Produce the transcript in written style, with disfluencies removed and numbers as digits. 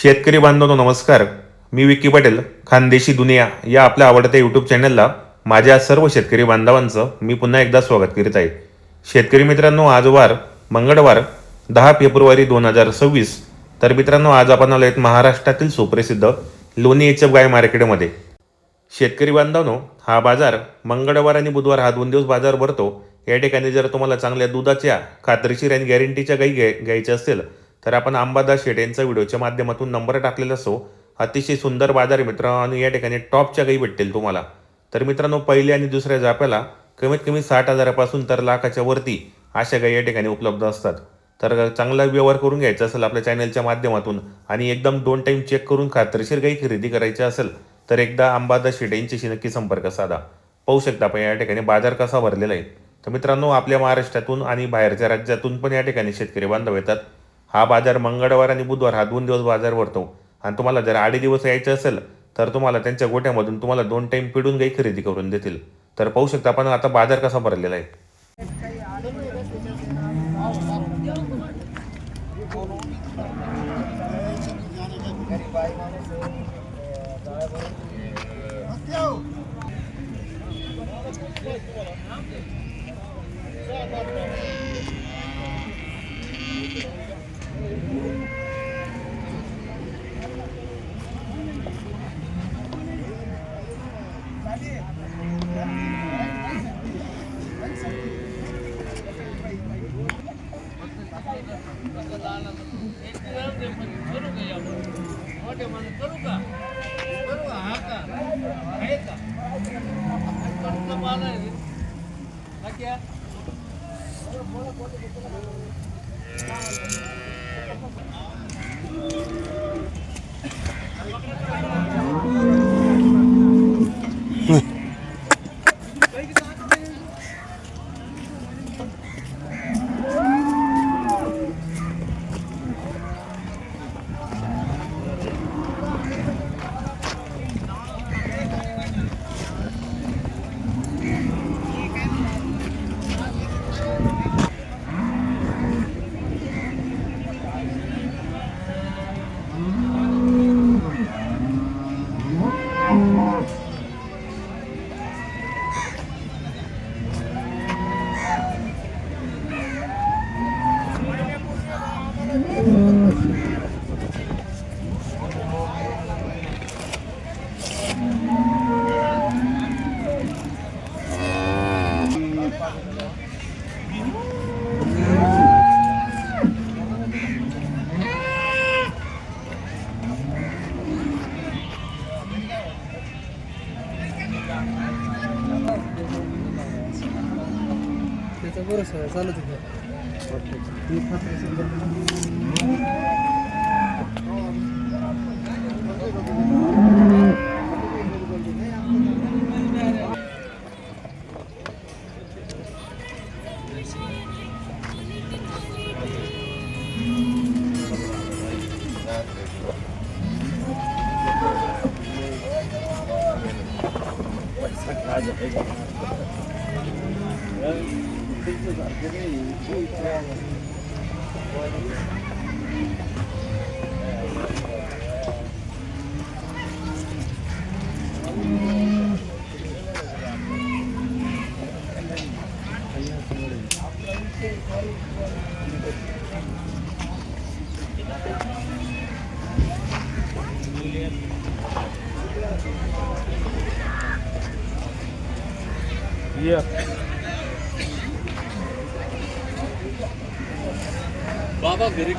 शेतकरी बांधवांनो नमस्कार. मी विक्की पटेल. खानदेशी दुनिया या आपल्या आवडत्या यूट्यूब चॅनलला माझ्या सर्व शेतकरी बांधवांचं मी पुन्हा एकदा स्वागत करीत आहे. शेतकरी मित्रांनो, आज वार मंगळवार 10 फेब्रुवारी 2026. तर मित्रांनो, आज आपण आलो आहेत महाराष्ट्रातील सुप्रसिद्ध लोणी एचएफ गाय मार्केटमध्ये. शेतकरी बांधवांनो, हा बाजार मंगळवार आणि बुधवार हा 2 दिवस बाजार भरतो. या ठिकाणी जर तुम्हाला चांगल्या दुधाच्या खात्रीशीर आणि गॅरंटीच्या गाई घ्यायच्या असतील तर आपण अंबादास शेट यांचा व्हिडिओच्या माध्यमातून नंबर टाकलेला असो. अतिशय सुंदर बाजार मित्र आणि या ठिकाणी टॉपच्या गाई भेटतील तुम्हाला. तर मित्रांनो, पहिल्या आणि दुसऱ्या जाप्याला कमीत कमी 60,000पासून तर लाखाच्या वरती अशा गाई या ठिकाणी उपलब्ध असतात. तर चांगला व्यवहार करून घ्यायचा असेल आपल्या चॅनलच्या माध्यमातून आणि एकदम 2 टाईम चेक करून खात्रीशीर गाई खरेदी करायची असेल तर एकदा अंबादास शेट यांच्याशी नक्की संपर्क साधा. पाहू शकता आपण या ठिकाणी बाजार कसा भरलेला आहे. तर मित्रांनो, आपल्या महाराष्ट्रातून आणि बाहेरच्या राज्यातून पण या ठिकाणी शेतकरी बांधव येतात. हा बाजार मंगळवार आणि बुधवार हा 2 दिवस बाजार भरतो. आणि तुम्हाला जर 8 दिवस यायचं असेल तर तुम्हाला त्यांच्या गोठ्यामधून तुम्हाला 2 टाईम पिडून गाई खरेदी करून देतील. तर पाहू शकता आपण आता बाजार कसा भरलेला आहे. बरं चालत बाबा घरी